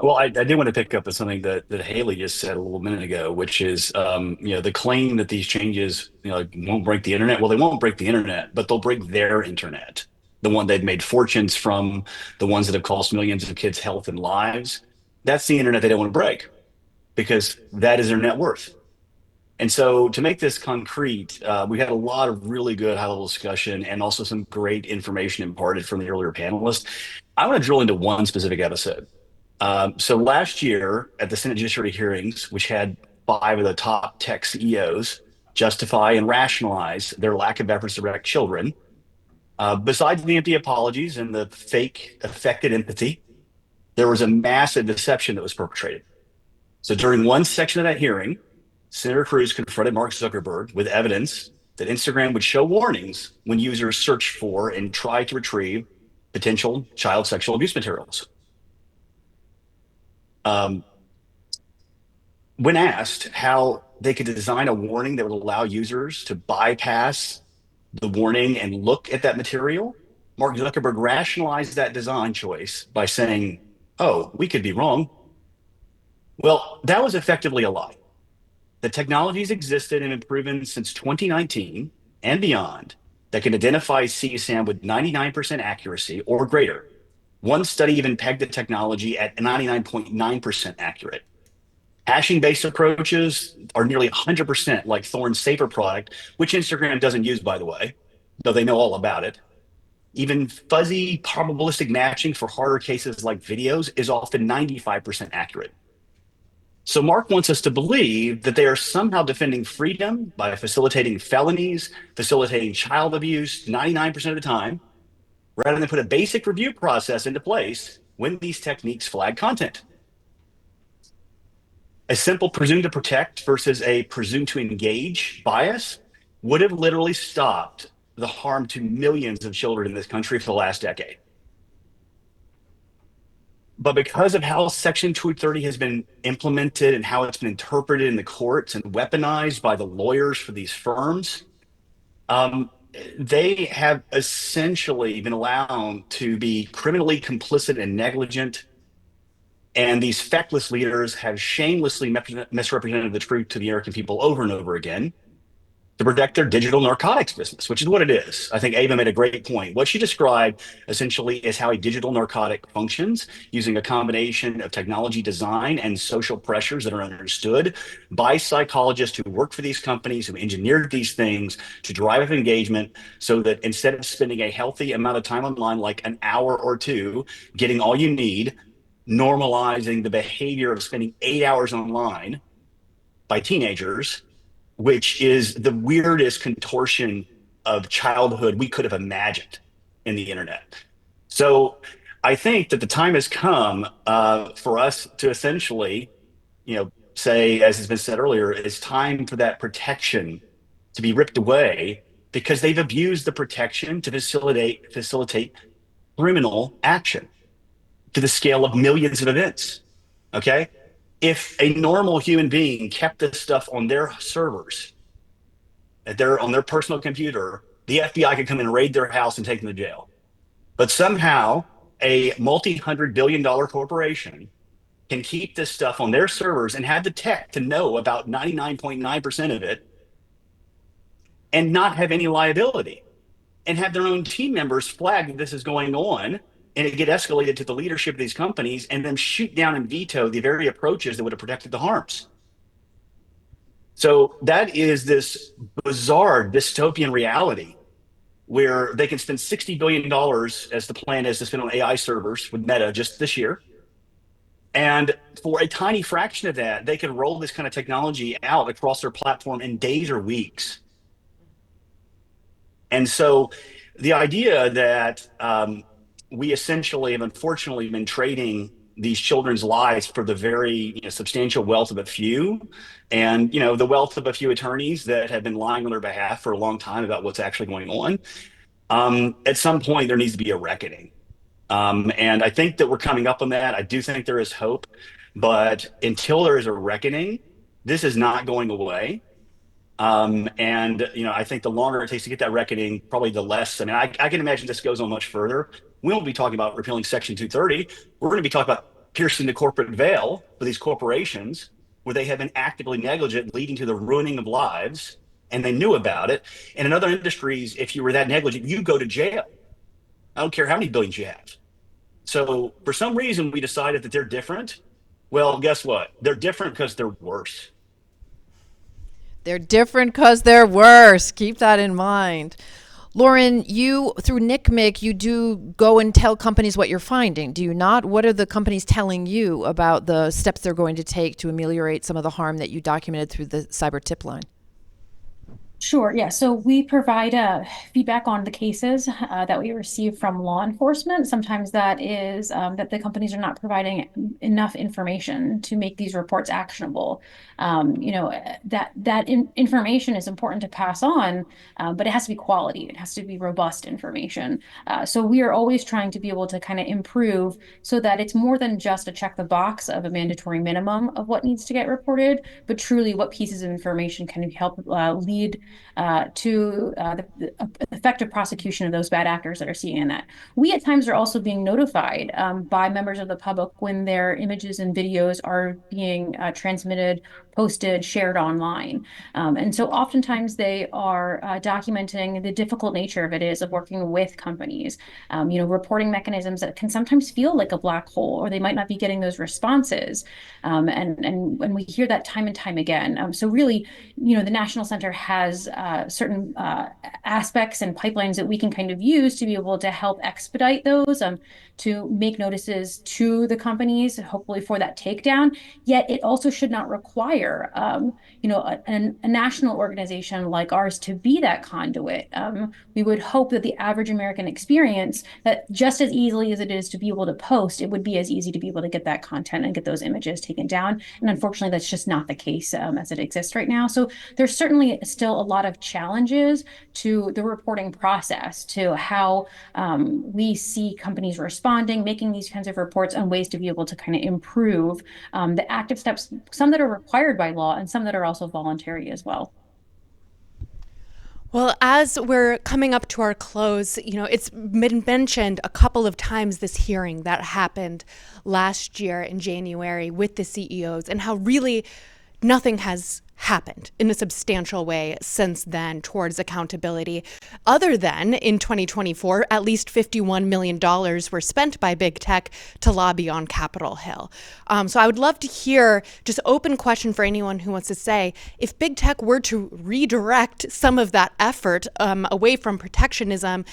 Well, I did want to pick up on something that Haley just said a little minute ago, which is, the claim that these changes, won't break the internet. Well, they won't break the internet, but they'll break their internet, the one they've made fortunes from, the ones that have cost millions of kids' health and lives. That's the internet they don't want to break because that is their net worth. And so to make this concrete, we had a lot of really good high-level discussion and also some great information imparted from the earlier panelists. I want to drill into one specific episode. So last year at the Senate Judiciary hearings, which had 5 of the top tech CEOs justify and rationalize their lack of efforts to protect children, besides the empty apologies and the fake affected empathy, there was a massive deception that was perpetrated. So during one section of that hearing, Senator Cruz confronted Mark Zuckerberg with evidence that Instagram would show warnings when users search for and try to retrieve potential child sexual abuse materials. When asked how they could design a warning that would allow users to bypass the warning and look at that material, Mark Zuckerberg rationalized that design choice by saying, "Oh, we could be wrong." Well, that was effectively a lie. The technologies existed and been proven since 2019 and beyond that can identify CSAM with 99% accuracy or greater. One study even pegged the technology at 99.9% accurate. Hashing-based approaches are nearly 100% like Thorn's Safer product, which Instagram doesn't use, by the way, though they know all about it. Even fuzzy probabilistic matching for harder cases like videos is often 95% accurate. So Mark wants us to believe that they are somehow defending freedom by facilitating felonies, facilitating child abuse 99% of the time, rather than put a basic review process into place when these techniques flag content. A simple presume to protect versus a presume to engage bias would have literally stopped the harm to millions of children in this country for the last decade. But because of how Section 230 has been implemented and how it's been interpreted in the courts and weaponized by the lawyers for these firms, they have essentially been allowed to be criminally complicit and negligent. And these feckless leaders have shamelessly misrepresented the truth to the American people over and over again to protect their digital narcotics business, which is what it is. I think Ava made a great point. What she described essentially is how a digital narcotic functions using a combination of technology design and social pressures that are understood by psychologists who work for these companies, who engineered these things to drive engagement so that instead of spending a healthy amount of time online, like an hour or two, getting all you need, normalizing the behavior of spending 8 hours online by teenagers, which is the weirdest contortion of childhood we could have imagined in the internet. So I think that the time has come for us to essentially, say, as has been said earlier, it's time for that protection to be ripped away because they've abused the protection to facilitate criminal action to the scale of millions of events. Okay? If a normal human being kept this stuff on their servers, on their personal computer, the FBI could come and raid their house and take them to jail. But somehow a multi-hundred-billion-dollar corporation can keep this stuff on their servers and have the tech to know about 99.9% of it and not have any liability and have their own team members flag that this is going on and it get escalated to the leadership of these companies and then shoot down and veto the very approaches that would have protected the harms. So that is this bizarre dystopian reality where they can spend $60 billion, as the plan is to spend on AI servers with Meta just this year. And for a tiny fraction of that, they can roll this kind of technology out across their platform in days or weeks. And so the idea that we essentially have unfortunately been trading these children's lives for the very substantial wealth of a few, and the wealth of a few attorneys that have been lying on their behalf for a long time about what's actually going on. At some point, there needs to be a reckoning. And I think that we're coming up on that. I do think there is hope, but until there is a reckoning, this is not going away. And I think the longer it takes to get that reckoning, probably the less. I mean, I can imagine this goes on much further. We won't be talking about repealing Section 230. We're going to be talking about piercing the corporate veil for these corporations where they have been actively negligent, leading to the ruining of lives, and they knew about it. And in other industries, if you were that negligent, you go to jail. I don't care how many billions you have. So for some reason, we decided that they're different. Well, guess what? They're different because they're worse. They're different because they're worse. Keep that in mind. Lauren, you, through NCMEC, you do go and tell companies what you're finding, do you not? What are the companies telling you about the steps they're going to take to ameliorate some of the harm that you documented through the cyber tip line? Sure. Yeah. So we provide feedback on the cases that we receive from law enforcement. Sometimes that is that the companies are not providing enough information to make these reports actionable. Information is important to pass on, but it has to be quality. It has to be robust information. So we are always trying to be able to kind of improve so that it's more than just a check the box of a mandatory minimum of what needs to get reported, but truly what pieces of information can help lead to the effective prosecution of those bad actors that are seeing in that. We at times are also being notified by members of the public when their images and videos are being transmitted, posted, shared online. And so oftentimes they are documenting the difficult nature of it is of working with companies, reporting mechanisms that can sometimes feel like a black hole, or they might not be getting those responses. And when we hear that time and time again. So really, the National Center has certain aspects and pipelines that we can kind of use to be able to help expedite those, to make notices to the companies, hopefully for that takedown. Yet it also should not require, a national organization like ours to be that conduit. We would hope that the average American experience that just as easily as it is to be able to post, it would be as easy to be able to get that content and get those images taken down. And unfortunately, that's just not the case as it exists right now. So there's certainly still a lot of challenges to the reporting process, to how we see companies responding, making these kinds of reports, and ways to be able to kind of improve the active steps, some that are required by law and some that are also voluntary as well. Well, as we're coming up to our close, it's been mentioned a couple of times this hearing that happened last year in January with the CEOs, and how really nothing has happened in a substantial way since then towards accountability, other than in 2024, at least $51 million were spent by big tech to lobby on Capitol Hill. So I would love to hear, just open question for anyone who wants to say, if big tech were to redirect some of that effort away from protectionism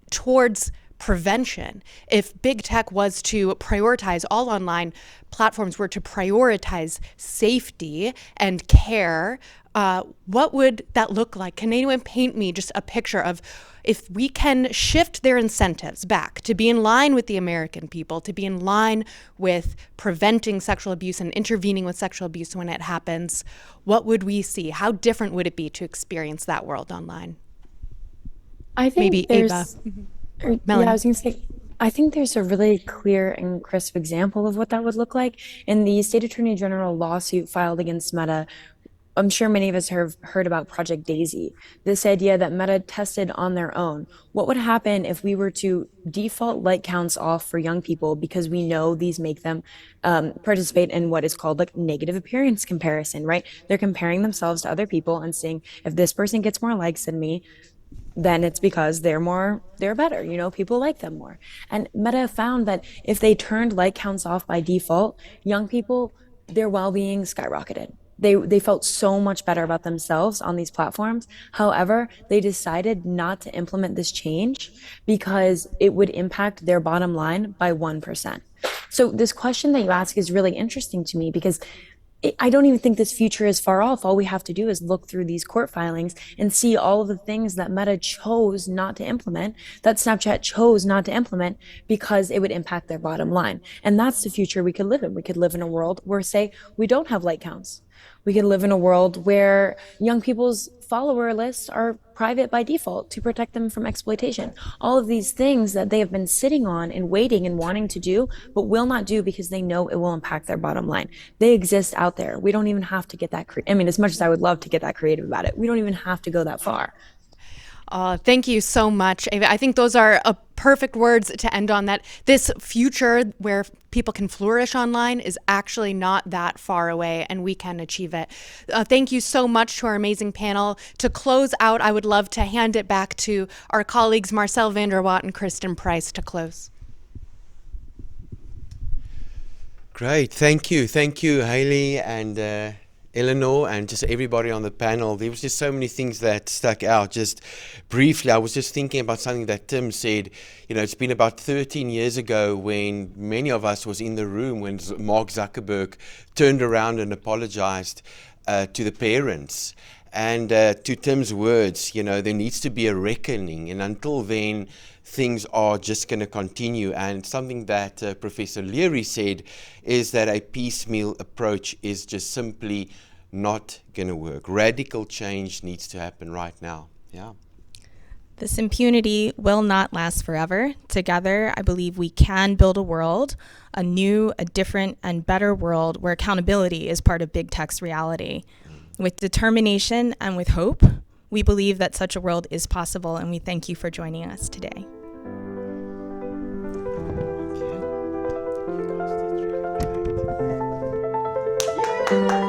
towards prevention, if big tech was to prioritize, all online platforms were to prioritize safety and care, what would that look like? Can anyone paint me just a picture of, if we can shift their incentives back to be in line with the American people, to be in line with preventing sexual abuse and intervening with sexual abuse when it happens, what would we see? How different would it be to experience that world online? I think Maybe Ava. Yeah, I was going to say, I think there's a really clear and crisp example of what that would look like in the state attorney general lawsuit filed against Meta. I'm sure many of us have heard about Project Daisy, this idea that Meta tested on their own. What would happen if we were to default like counts off for young people because we know these make them participate in what is called like negative appearance comparison, right? They're comparing themselves to other people and saying, if this person gets more likes than me, then it's because they're better, people like them more. And Meta found that if they turned like counts off by default, young people, their well-being skyrocketed. They felt so much better about themselves on these platforms. However, they decided not to implement this change because it would impact their bottom line by 1%. So this question that you ask is really interesting to me, because I don't even think this future is far off. All we have to do is look through these court filings and see all of the things that Meta chose not to implement, that Snapchat chose not to implement because it would impact their bottom line. And that's the future we could live in. We could live in a world where, say, we don't have like counts. We could live in a world where young people's follower lists are private by default to protect them from exploitation. All of these things that they have been sitting on and waiting and wanting to do, but will not do because they know it will impact their bottom line. They exist out there. We don't even have to get that as much as I would love to get that creative about it, we don't even have to go that far. Thank you so much, Ava. I think those are perfect words to end on, that this future where people can flourish online is actually not that far away, and we can achieve it. Thank you so much to our amazing panel. To close out, I would love to hand it back to our colleagues Marcel Vanderwatt and Kristen Price to close. Great. Thank you, Haley and Eleanor, and just everybody on the panel. There was just so many things that stuck out. Just briefly, I was just thinking about something that Tim said. It's been about 13 years ago when many of us was in the room when Mark Zuckerberg turned around and apologized to the parents. And to Tim's words, you know, there needs to be a reckoning, and until then, things are just going to continue. And something that Professor Leary said is that a piecemeal approach is just simply not going to work. Radical change needs to happen right now. Yeah. This impunity will not last forever. Together, I believe we can build a world, a new, a different, and better world where accountability is part of big tech's reality. With determination and with hope, we believe that such a world is possible, and we thank you for joining us today. Okay.